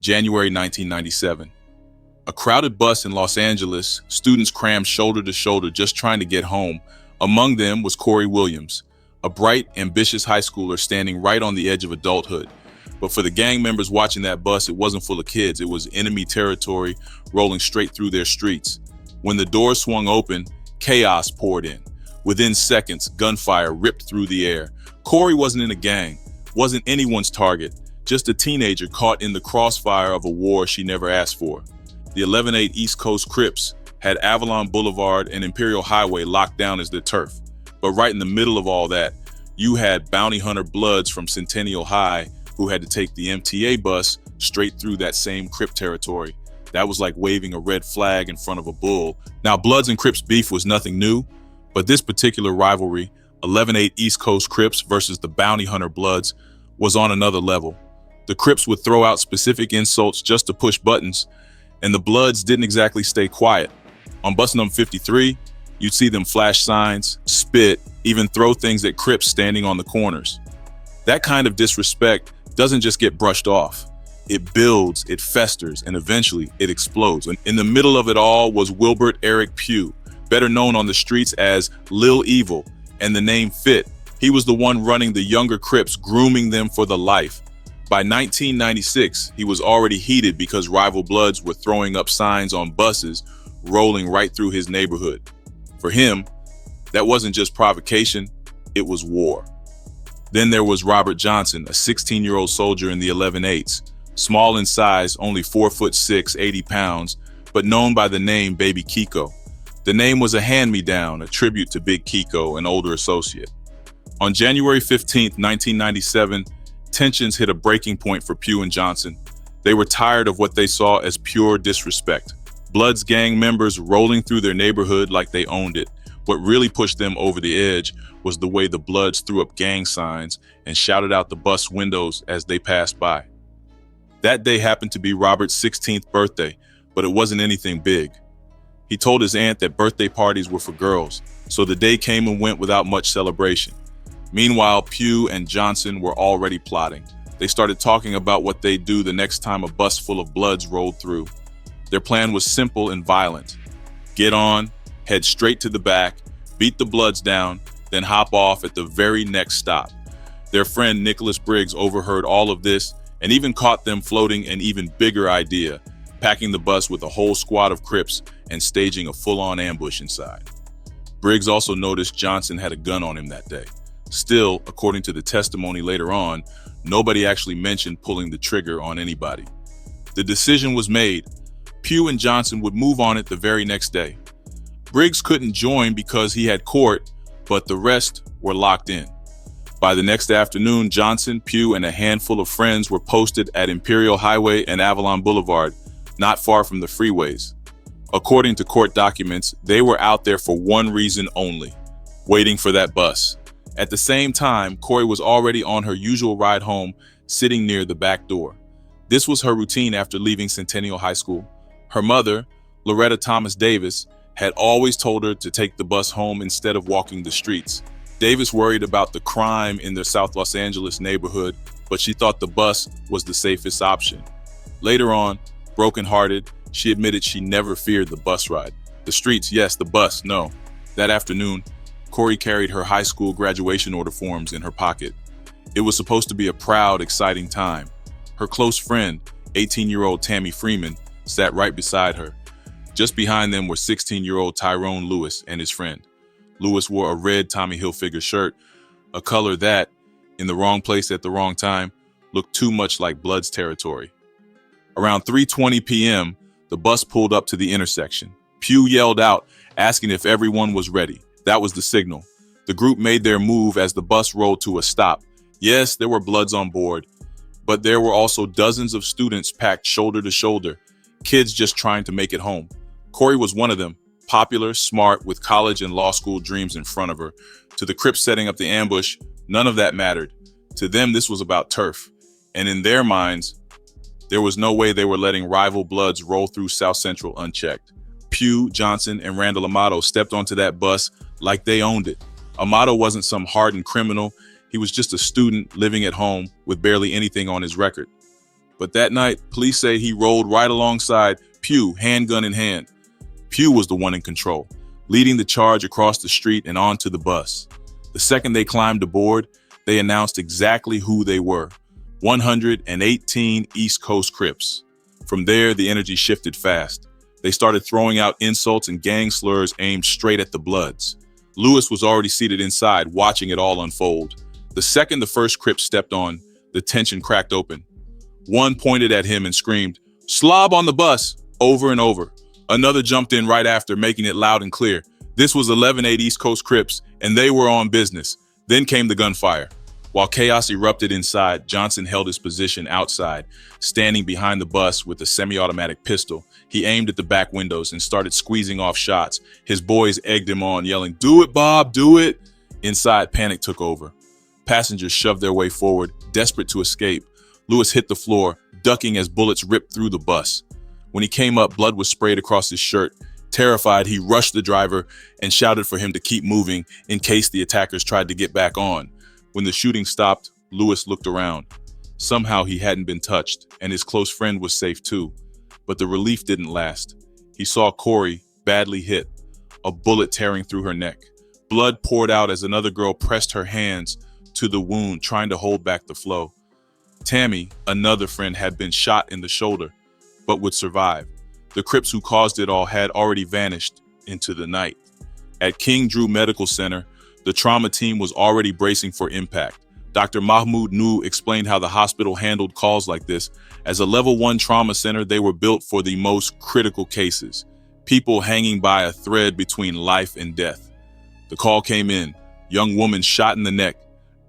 January 1997. A crowded bus in Los Angeles, students crammed shoulder to shoulder just trying to get home. Among them was Corie Williams, a bright, ambitious high schooler standing right on the edge of adulthood. But for the gang members watching that bus, it wasn't full of kids. It was enemy territory rolling straight through their streets. When the doors swung open, chaos poured in. Within seconds, gunfire ripped through the air. Corie wasn't in a gang, wasn't anyone's target, just a teenager caught in the crossfire of a war she never asked for. The 11-8 East Coast Crips had Avalon Boulevard and Imperial Highway locked down as their turf. But right in the middle of all that, you had bounty hunter Bloods from Centennial High who had to take the MTA bus straight through that same Crip territory. That was like waving a red flag in front of a bull. Now, Bloods and Crips beef was nothing new, but this particular rivalry, 11-8 East Coast Crips versus the bounty hunter Bloods, was on another level. The Crips would throw out specific insults just to push buttons, and the Bloods didn't exactly stay quiet. On bus number 53, you'd see them flash signs, spit, even throw things at Crips standing on the corners. That kind of disrespect doesn't just get brushed off. It builds, it festers, and eventually it explodes. And in the middle of it all was Wilbert Eric Pugh, better known on the streets as Lil Evil, and the name fit. He was the one running the younger Crips, grooming them for the life. By 1996, he was already heated because rival Bloods were throwing up signs on buses, rolling right through his neighborhood. For him, that wasn't just provocation, it was war. Then there was Robert Johnson, a 16-year-old soldier in the 11-8s, small in size, only 4'6", 80 pounds, but known by the name Baby Kiko. The name was a hand-me-down, a tribute to Big Kiko, an older associate. On January 15, 1997, tensions hit a breaking point for Pugh and Johnson. They were tired of what they saw as pure disrespect. Bloods gang members rolling through their neighborhood like they owned it. What really pushed them over the edge was the way the Bloods threw up gang signs and shouted out the bus windows as they passed by. That day happened to be Robert's 16th birthday, but it wasn't anything big. He told his aunt that birthday parties were for girls, so the day came and went without much celebration. Meanwhile, Pugh and Johnson were already plotting. They started talking about what they'd do the next time a bus full of Bloods rolled through. Their plan was simple and violent. Get on, head straight to the back, beat the Bloods down, then hop off at the very next stop. Their friend Nicholas Briggs overheard all of this and even caught them floating an even bigger idea, packing the bus with a whole squad of Crips and staging a full-on ambush inside. Briggs also noticed Johnson had a gun on him that day. Still, according to the testimony later on, nobody actually mentioned pulling the trigger on anybody. The decision was made. Pugh and Johnson would move on it the very next day. Briggs couldn't join because he had court, but the rest were locked in. By the next afternoon, Johnson, Pugh, and a handful of friends were posted at Imperial Highway and Avalon Boulevard, not far from the freeways. According to court documents, they were out there for one reason only: waiting for that bus. At the same time, Corie was already on her usual ride home, sitting near the back door. This was her routine after leaving Centennial High School. Her mother, Loretta Thomas Davis, had always told her to take the bus home instead of walking the streets. Davis worried about the crime in their South Los Angeles neighborhood, but she thought the bus was the safest option. Later on, brokenhearted, she admitted she never feared the bus ride. The streets, yes, the bus, no. That afternoon, Corie carried her high school graduation order forms in her pocket. It was supposed to be a proud, exciting time. Her close friend, 18-year-old Tammy Freeman, sat right beside her. Just behind them were 16-year-old Tyrone Lewis and his friend. Lewis wore a red Tommy Hilfiger shirt, a color that, in the wrong place at the wrong time, looked too much like Bloods territory. Around 3:20 p.m., the bus pulled up to the intersection. Pugh yelled out, asking if everyone was ready. That was the signal. The group made their move as the bus rolled to a stop. Yes, there were Bloods on board, but there were also dozens of students packed shoulder to shoulder, kids just trying to make it home. Corie was one of them, popular, smart, with college and law school dreams in front of her. To the Crips setting up the ambush, none of that mattered. To them, this was about turf. And in their minds, there was no way they were letting rival Bloods roll through South Central unchecked. Pugh, Johnson, and Randall Amato stepped onto that bus like they owned it. Amato wasn't some hardened criminal. He was just a student living at home with barely anything on his record. But that night, police say he rolled right alongside Pugh, handgun in hand. Pugh was the one in control, leading the charge across the street and onto the bus. The second they climbed aboard, they announced exactly who they were: 118 East Coast Crips. From there, the energy shifted fast. They started throwing out insults and gang slurs aimed straight at the Bloods. Lewis was already seated inside, watching it all unfold. The second the first Crip stepped on, the tension cracked open. One pointed at him and screamed, "Slob on the bus," over and over. Another jumped in right after, making it loud and clear. This was 11-8 East Coast Crips, and they were on business. Then came the gunfire. While chaos erupted inside, Johnson held his position outside, standing behind the bus with a semi-automatic pistol. He aimed at the back windows and started squeezing off shots. His boys egged him on, yelling, "Do it, Bob, do it!" Inside, panic took over. Passengers shoved their way forward, desperate to escape. Lewis hit the floor, ducking as bullets ripped through the bus. When he came up, blood was sprayed across his shirt. Terrified, he rushed the driver and shouted for him to keep moving in case the attackers tried to get back on. When the shooting stopped, Lewis looked around. Somehow he hadn't been touched, and his close friend was safe too. But the relief didn't last. He saw Corie badly hit, a bullet tearing through her neck. Blood poured out as another girl pressed her hands to the wound, trying to hold back the flow. Tammy, another friend, had been shot in the shoulder, but would survive. The Crips who caused it all had already vanished into the night. At King Drew Medical Center, the trauma team was already bracing for impact. Dr. Mahmoud Nu explained how the hospital handled calls like this. As a level 1 trauma center, they were built for the most critical cases, people hanging by a thread between life and death. The call came in, young woman shot in the neck,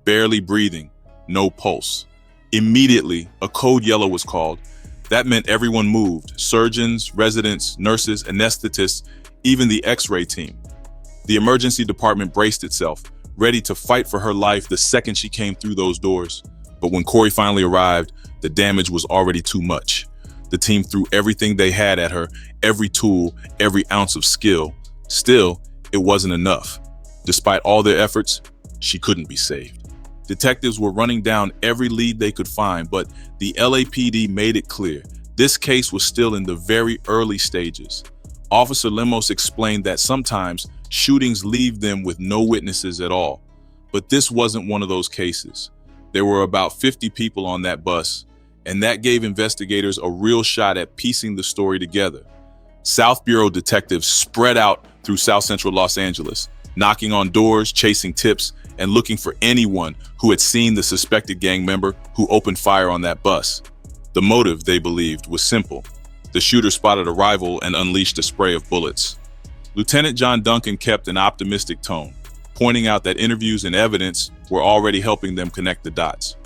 barely breathing, no pulse. Immediately, a code yellow was called. That meant everyone moved: surgeons, residents, nurses, anesthetists, even the X-ray team. The emergency department braced itself, ready to fight for her life the second she came through those doors. But when Corie finally arrived, the damage was already too much. The team threw everything they had at her, every tool, every ounce of skill. Still, it wasn't enough. Despite all their efforts, she couldn't be saved. Detectives were running down every lead they could find, but the LAPD made it clear this case was still in the very early stages. Officer Lemos explained that sometimes shootings leave them with no witnesses at all, but this wasn't one of those cases. There were about 50 people on that bus, and that gave investigators a real shot at piecing the story together. South Bureau detectives spread out through South Central Los Angeles, knocking on doors, chasing tips, and looking for anyone who had seen the suspected gang member who opened fire on that bus. The motive, they believed, was simple. The shooter spotted a rival and unleashed a spray of bullets. Lieutenant John Duncan kept an optimistic tone, pointing out that interviews and evidence were already helping them connect the dots.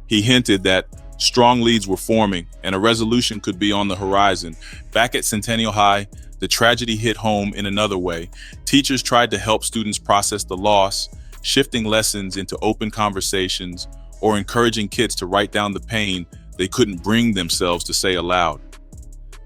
He hinted that strong leads were forming and a resolution could be on the horizon. Back at Centennial High, the tragedy hit home in another way. Teachers tried to help students process the loss, shifting lessons into open conversations or encouraging kids to write down the pain they couldn't bring themselves to say aloud.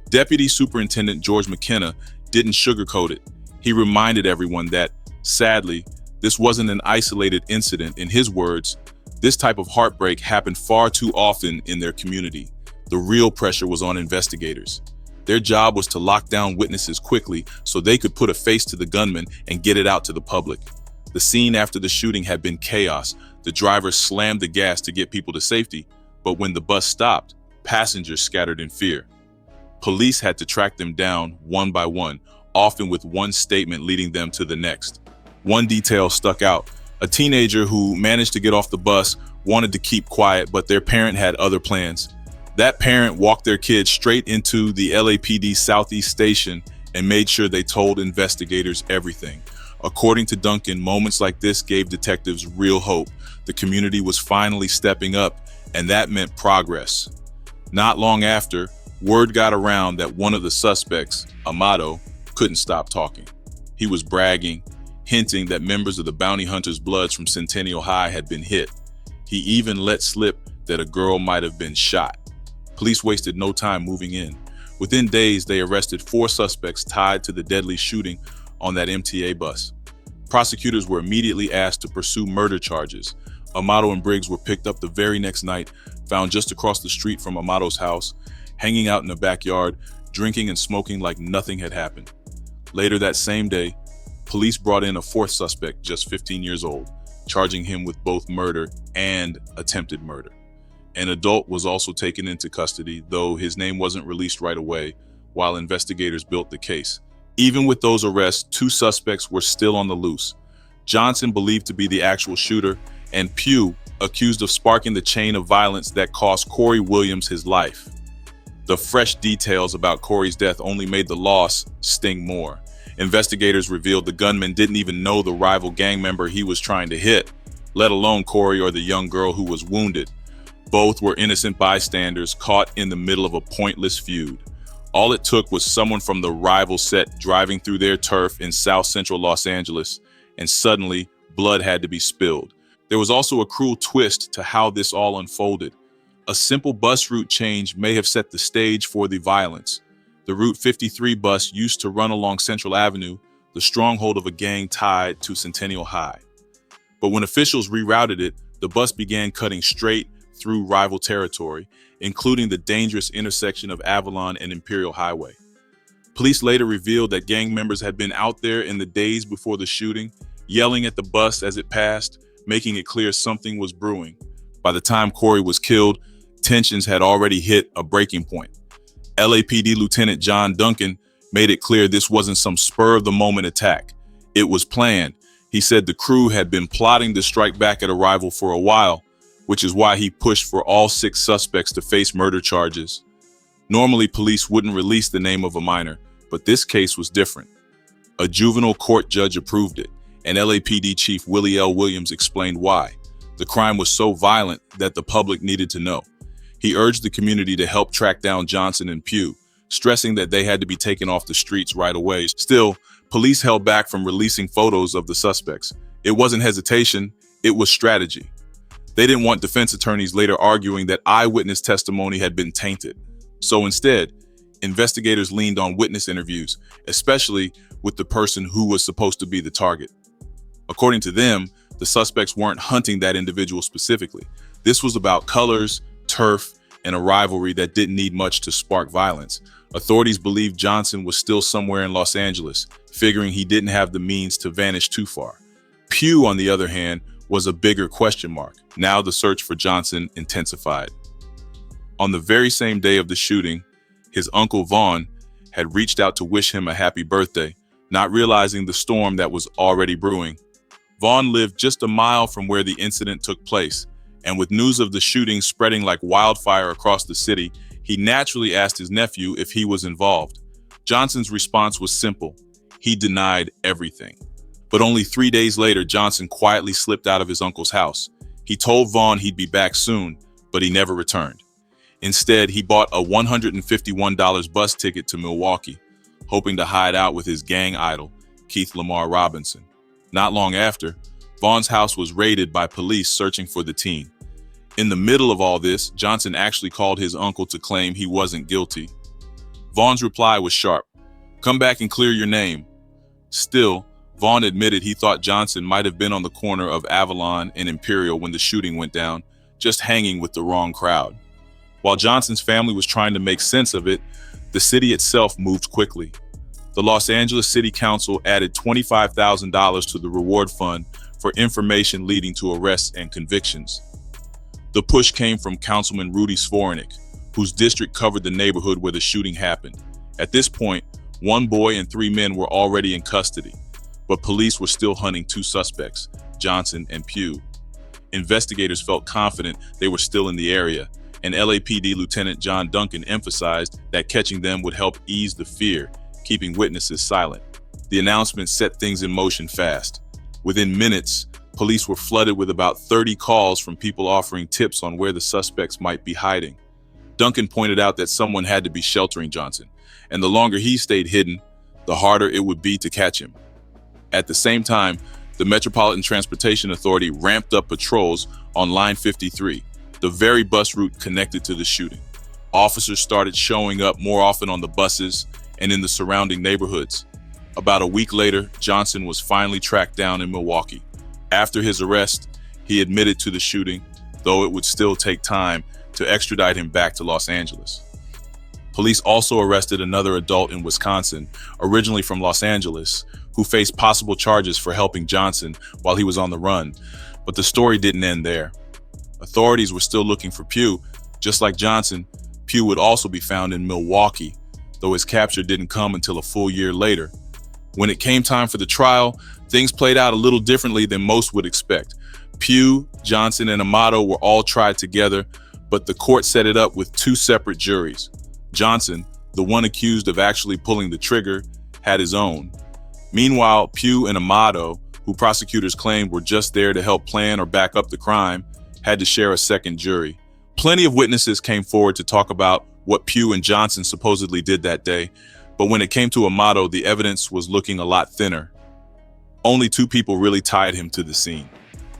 Deputy Superintendent George McKenna didn't sugarcoat it. He reminded everyone that, sadly, this wasn't an isolated incident. In his words, this type of heartbreak happened far too often in their community. The real pressure was on investigators. Their job was to lock down witnesses quickly so they could put a face to the gunman and get it out to the public. The scene after the shooting had been chaos. The driver slammed the gas to get people to safety, but when the bus stopped, passengers scattered in fear. Police had to track them down one by one, often with one statement leading them to the next. One detail stuck out. A teenager who managed to get off the bus wanted to keep quiet, but their parent had other plans. That parent walked their kid straight into the LAPD Southeast Station and made sure they told investigators everything. According to Duncan, moments like this gave detectives real hope. The community was finally stepping up, and that meant progress. Not long after, word got around that one of the suspects, Amato, couldn't stop talking. He was bragging, hinting that members of the Bounty Hunters Bloods from Centennial High had been hit. He even let slip that a girl might have been shot. Police wasted no time moving in. Within days, they arrested 4 suspects tied to the deadly shooting on that MTA bus. Prosecutors were immediately asked to pursue murder charges. Amato and Briggs were picked up the very next night, found just across the street from Amato's house, hanging out in the backyard, drinking and smoking like nothing had happened. Later that same day, police brought in a fourth suspect, just 15 years old, charging him with both murder and attempted murder. An adult was also taken into custody, though his name wasn't released right away while investigators built the case. Even with those arrests, two suspects were still on the loose. Johnson, believed to be the actual shooter, and Pugh, accused of sparking the chain of violence that cost Corie Williams his life. The fresh details about Corie's death only made the loss sting more. Investigators revealed the gunman didn't even know the rival gang member he was trying to hit, let alone Corie or the young girl who was wounded. Both were innocent bystanders caught in the middle of a pointless feud. All it took was someone from the rival set driving through their turf in South Central Los Angeles, and suddenly blood had to be spilled. There was also a cruel twist to how this all unfolded. A simple bus route change may have set the stage for the violence. The Route 53 bus used to run along Central Avenue, the stronghold of a gang tied to Centennial High. But when officials rerouted it, the bus began cutting straight through rival territory, including the dangerous intersection of Avalon and Imperial Highway. Police later revealed that gang members had been out there in the days before the shooting, yelling at the bus as it passed, making it clear something was brewing. By the time Corie was killed, tensions had already hit a breaking point. LAPD Lieutenant John Duncan made it clear this wasn't some spur-of-the-moment attack. It was planned. He said the crew had been plotting to strike back at a rival for a while, which is why he pushed for all 6 suspects to face murder charges. Normally, police wouldn't release the name of a minor, but this case was different. A juvenile court judge approved it, and LAPD Chief Willie L. Williams explained why. The crime was so violent that the public needed to know. He urged the community to help track down Johnson and Pugh, stressing that they had to be taken off the streets right away. Still, police held back from releasing photos of the suspects. It wasn't hesitation, it was strategy. They didn't want defense attorneys later arguing that eyewitness testimony had been tainted. So instead, investigators leaned on witness interviews, especially with the person who was supposed to be the target. According to them, the suspects weren't hunting that individual specifically. This was about colors, turf, and a rivalry that didn't need much to spark violence. Authorities believed Johnson was still somewhere in Los Angeles, figuring he didn't have the means to vanish too far. Pugh, on the other hand, was a bigger question mark. Now the search for Johnson intensified. On the very same day of the shooting, his uncle Vaughn had reached out to wish him a happy birthday, not realizing the storm that was already brewing. Vaughn lived just a mile from where the incident took place, and with news of the shooting spreading like wildfire across the city, he naturally asked his nephew if he was involved. Johnson's response was simple. He denied everything. But only 3 days later, Johnson quietly slipped out of his uncle's house. He told Vaughn he'd be back soon, but he never returned. Instead, he bought a $151 bus ticket to Milwaukee, hoping to hide out with his gang idol, Keith Lamar Robinson. Not long after, Vaughn's house was raided by police searching for the teen. In the middle of all this, Johnson actually called his uncle to claim he wasn't guilty. Vaughn's reply was sharp. "Come back and clear your name." Still, Vaughn admitted he thought Johnson might have been on the corner of Avalon and Imperial when the shooting went down, just hanging with the wrong crowd. While Johnson's family was trying to make sense of it, the city itself moved quickly. The Los Angeles City Council added $25,000 to the reward fund for information leading to arrests and convictions. The push came from Councilman Rudy Svornick, whose district covered the neighborhood where the shooting happened. At this point, 1 boy and 3 men were already in custody, but police were still hunting 2 suspects, Johnson and Pugh. Investigators felt confident they were still in the area, and LAPD Lieutenant John Duncan emphasized that catching them would help ease the fear, keeping witnesses silent. The announcement set things in motion fast. Within minutes, police were flooded with about 30 calls from people offering tips on where the suspects might be hiding. Duncan pointed out that someone had to be sheltering Johnson, and the longer he stayed hidden, the harder it would be to catch him. At the same time, the Metropolitan Transportation Authority ramped up patrols on Line 53, the very bus route connected to the shooting. Officers started showing up more often on the buses and in the surrounding neighborhoods. About a week later, Johnson was finally tracked down in Milwaukee. After his arrest, he admitted to the shooting, though it would still take time to extradite him back to Los Angeles. Police also arrested another adult in Wisconsin, originally from Los Angeles, who faced possible charges for helping Johnson while he was on the run. But the story didn't end there. Authorities were still looking for Pugh. Just like Johnson, Pugh would also be found in Milwaukee, though his capture didn't come until a full year later. When it came time for the trial, things played out a little differently than most would expect. Pugh, Johnson, and Amato were all tried together, but the court set it up with two separate juries. Johnson, the one accused of actually pulling the trigger, had his own. Meanwhile, Pugh and Amato, who prosecutors claimed were just there to help plan or back up the crime, had to share a second jury. Plenty of witnesses came forward to talk about what Pugh and Johnson supposedly did that day, but when it came to Amato, the evidence was looking a lot thinner. Only two people really tied him to the scene.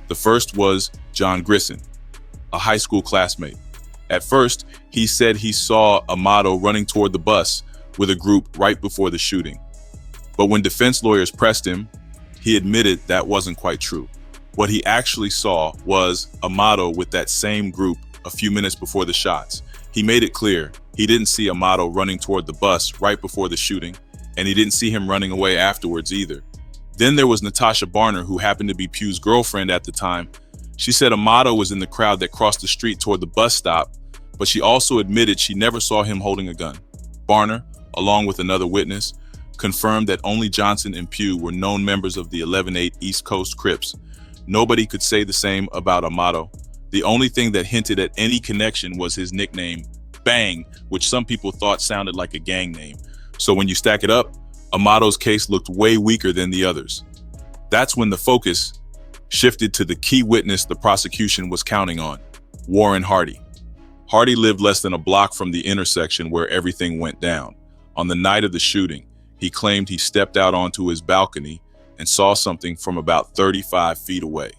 The first was John Grissom, a high school classmate. At first, he said he saw Amato running toward the bus with a group right before the shooting. But when defense lawyers pressed him, he admitted that wasn't quite true. What he actually saw was Amato with that same group a few minutes before the shots. He made it clear he didn't see Amato running toward the bus right before the shooting, and he didn't see him running away afterwards either. Then there was Natasha Barner, who happened to be Pugh's girlfriend at the time. She said Amato was in the crowd that crossed the street toward the bus stop, but she also admitted she never saw him holding a gun. Barner, along with another witness, confirmed that only Johnson and Pugh were known members of the 11-8 East Coast Crips. Nobody could say the same about Amato. The only thing that hinted at any connection was his nickname, Bang, which some people thought sounded like a gang name. So when you stack it up, Amato's case looked way weaker than the others. That's when the focus shifted to the key witness the prosecution was counting on, Warren Hardy. Hardy lived less than a block from the intersection where everything went down. On the night of the shooting, he claimed he stepped out onto his balcony and saw something from about 35 feet away.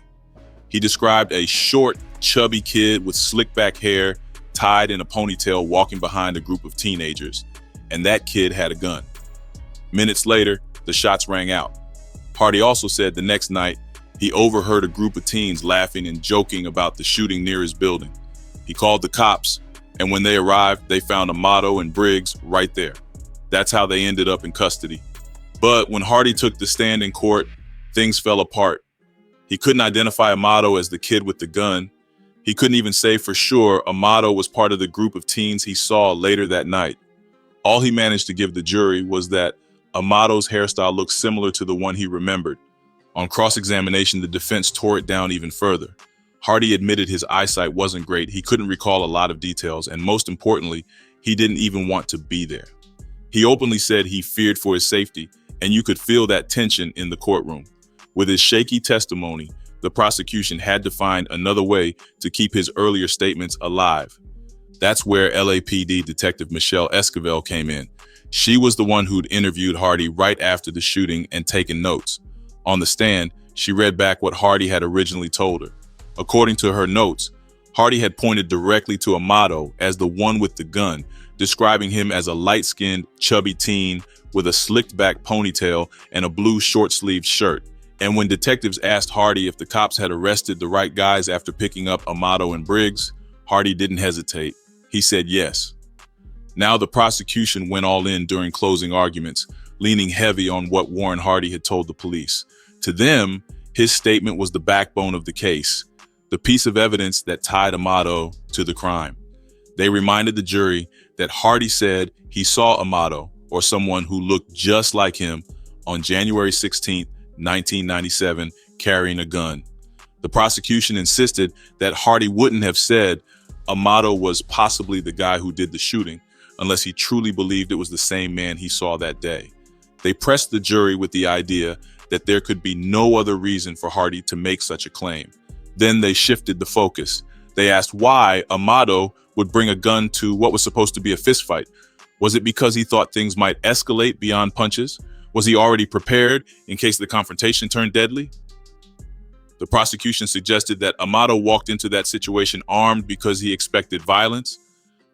He described a short, chubby kid with slick back hair tied in a ponytail walking behind a group of teenagers, and that kid had a gun. Minutes later, the shots rang out. Hardy also said the next night, he overheard a group of teens laughing and joking about the shooting near his building. He called the cops, and when they arrived, they found Amato and Briggs right there. That's how they ended up in custody. But when Hardy took the stand in court, things fell apart. He couldn't identify Amato as the kid with the gun. He couldn't even say for sure Amato was part of the group of teens he saw later that night. All he managed to give the jury was that Amato's hairstyle looked similar to the one he remembered. On cross-examination, the defense tore it down even further. Hardy admitted his eyesight wasn't great, he couldn't recall a lot of details, and most importantly, he didn't even want to be there. He openly said he feared for his safety, and you could feel that tension in the courtroom. With his shaky testimony, the prosecution had to find another way to keep his earlier statements alive. That's where LAPD Detective Michelle Esquivel came in. She was the one who'd interviewed Hardy right after the shooting and taken notes. On the stand, she read back what Hardy had originally told her. According to her notes, Hardy had pointed directly to Amato as the one with the gun, describing him as a light-skinned, chubby teen with a slicked-back ponytail and a blue short-sleeved shirt. And when detectives asked Hardy if the cops had arrested the right guys after picking up Amato and Briggs, Hardy didn't hesitate. He said yes. Now the prosecution went all in during closing arguments, leaning heavy on what Warren Hardy had told the police. To them, his statement was the backbone of the case, the piece of evidence that tied Amato to the crime. They reminded the jury that Hardy said he saw Amato, or someone who looked just like him, on January 16, 1997, carrying a gun. The prosecution insisted that Hardy wouldn't have said Amato was possibly the guy who did the shooting, unless he truly believed it was the same man he saw that day. They pressed the jury with the idea that there could be no other reason for Hardy to make such a claim. Then they shifted the focus. They asked why Amato would bring a gun to what was supposed to be a fistfight. Was it because he thought things might escalate beyond punches? Was he already prepared in case the confrontation turned deadly? The prosecution suggested that Amato walked into that situation armed because he expected violence.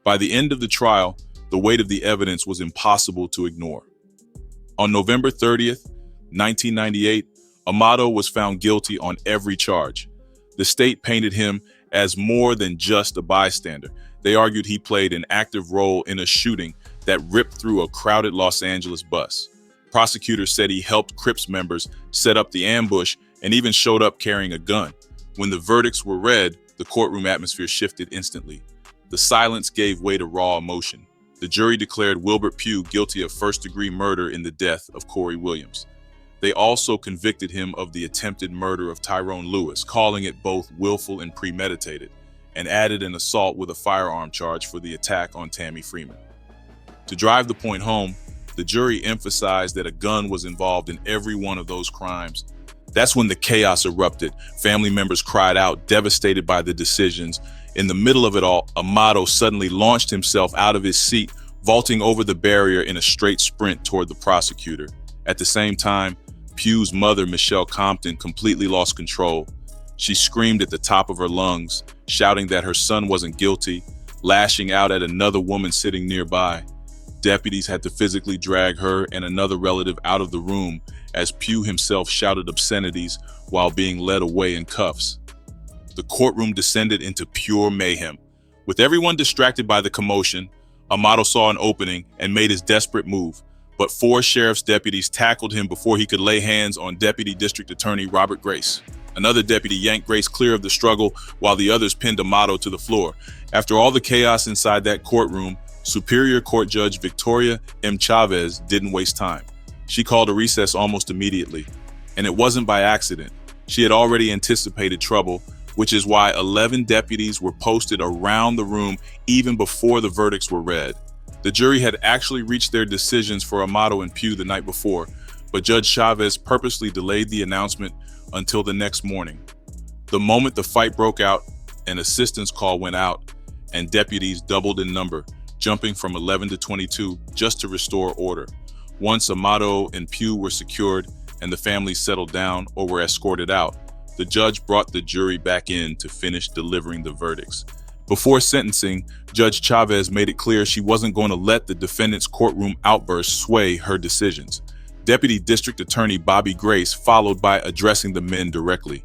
By the end of the trial, the weight of the evidence was impossible to ignore. On November 30th, 1998, Amato was found guilty on every charge. The state painted him as more than just a bystander. They argued he played an active role in a shooting that ripped through a crowded Los Angeles bus. Prosecutors said he helped Crips members set up the ambush and even showed up carrying a gun. When the verdicts were read, the courtroom atmosphere shifted instantly. The silence gave way to raw emotion. The jury declared Wilbert Pugh guilty of first-degree murder in the death of Corie Williams. They also convicted him of the attempted murder of Tyrone Lewis, calling it both willful and premeditated, and added an assault with a firearm charge for the attack on Tammy Freeman. To drive the point home, the jury emphasized that a gun was involved in every one of those crimes. That's when the chaos erupted. Family members cried out, devastated by the decisions. In the middle of it all, Amato suddenly launched himself out of his seat, vaulting over the barrier in a straight sprint toward the prosecutor. At the same time, Pugh's mother, Michelle Compton, completely lost control. She screamed at the top of her lungs, shouting that her son wasn't guilty, lashing out at another woman sitting nearby. Deputies had to physically drag her and another relative out of the room as Pugh himself shouted obscenities while being led away in cuffs. The courtroom descended into pure mayhem. With everyone distracted by the commotion, Amato saw an opening and made his desperate move, but 4 sheriff's deputies tackled him before he could lay hands on Deputy District Attorney Robert Grace. Another deputy yanked Grace clear of the struggle while the others pinned Amato to the floor. After all the chaos inside that courtroom, Superior Court Judge Victoria M. Chavez didn't waste time. She called a recess almost immediately, and it wasn't by accident. She had already anticipated trouble, which is why 11 deputies were posted around the room even before the verdicts were read. The jury had actually reached their decisions for Amato and Pugh the night before, but Judge Chavez purposely delayed the announcement until the next morning. The moment the fight broke out, an assistance call went out, and deputies doubled in number, jumping from 11 to 22 just to restore order. Once Amato and Pugh were secured and the families settled down or were escorted out, the judge brought the jury back in to finish delivering the verdicts. Before sentencing, Judge Chavez made it clear she wasn't going to let the defendant's courtroom outbursts sway her decisions. Deputy District Attorney Bobby Grace followed by addressing the men directly.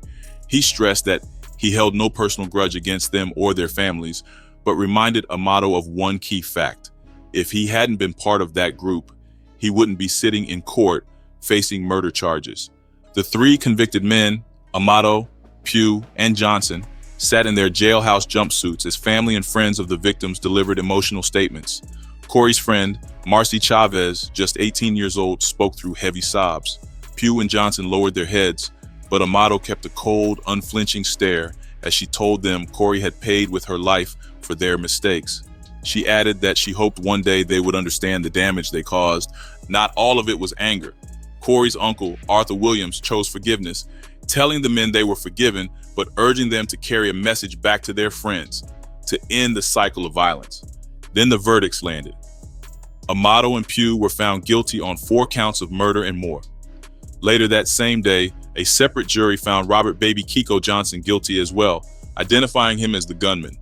He stressed that he held no personal grudge against them or their families, but reminded Amato of one key fact. If he hadn't been part of that group, he wouldn't be sitting in court facing murder charges. The 3 convicted men, Amato, Pugh, and Johnson, sat in their jailhouse jumpsuits as family and friends of the victims delivered emotional statements. Corie's friend, Marcy Chavez, just 18 years old, spoke through heavy sobs. Pugh and Johnson lowered their heads, but Amato kept a cold, unflinching stare as she told them Corie had paid with her life for their mistakes. She added that she hoped one day they would understand the damage they caused. Not all of it was anger. Corie's uncle, Arthur Williams, chose forgiveness, telling the men they were forgiven, but urging them to carry a message back to their friends, to end the cycle of violence. Then the verdicts landed. Amato and Pugh were found guilty on 4 counts of murder and more. Later that same day, a separate jury found Robert Baby Kiko Johnson guilty as well, identifying him as the gunman.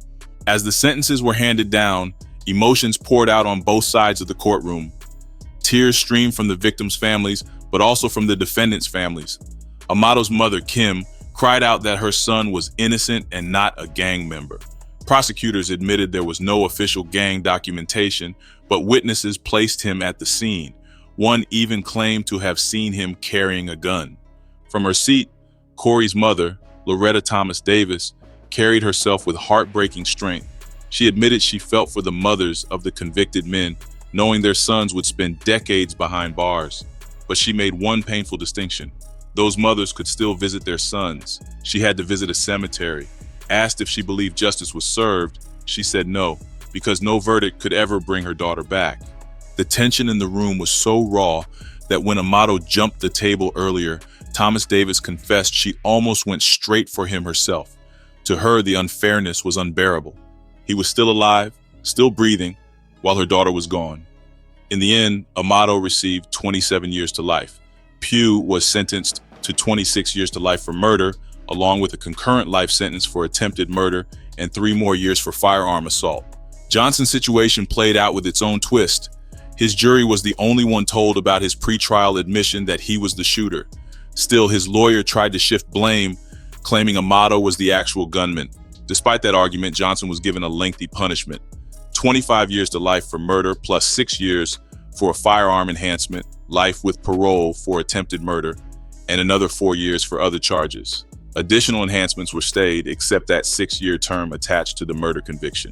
As the sentences were handed down, emotions poured out on both sides of the courtroom. Tears streamed from the victims' families, but also from the defendants' families. Amato's mother, Kim, cried out that her son was innocent and not a gang member. Prosecutors admitted there was no official gang documentation, but witnesses placed him at the scene. One even claimed to have seen him carrying a gun. From her seat, Corie's mother, Loretta Thomas Davis, carried herself with heartbreaking strength. She admitted she felt for the mothers of the convicted men, knowing their sons would spend decades behind bars. But she made one painful distinction. Those mothers could still visit their sons. She had to visit a cemetery. Asked if she believed justice was served, she said no, because no verdict could ever bring her daughter back. The tension in the room was so raw that when Amato jumped the table earlier, Thomas Davis confessed she almost went straight for him herself. To her, the unfairness was unbearable. He was still alive, still breathing, while her daughter was gone. In the end, Amato received 27 years to life. Pugh was sentenced to 26 years to life for murder, along with a concurrent life sentence for attempted murder and 3 more years for firearm assault. Johnson's situation played out with its own twist. His jury was the only one told about his pretrial admission that he was the shooter. Still, his lawyer tried to shift blame, claiming Amato was the actual gunman. Despite that argument, Johnson was given a lengthy punishment: 25 years to life for murder, plus 6 years for a firearm enhancement, life with parole for attempted murder, and another 4 years for other charges. Additional enhancements were stayed, except that 6-year term attached to the murder conviction.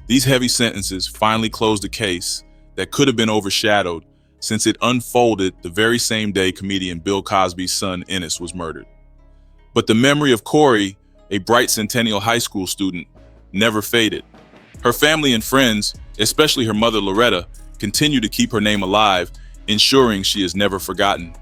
These heavy sentences finally closed a case that could have been overshadowed, since it unfolded the very same day comedian Bill Cosby's son Ennis was murdered. But the memory of Corie, a bright Centennial High School student, never faded. Her family and friends, especially her mother Loretta, continue to keep her name alive, ensuring she is never forgotten.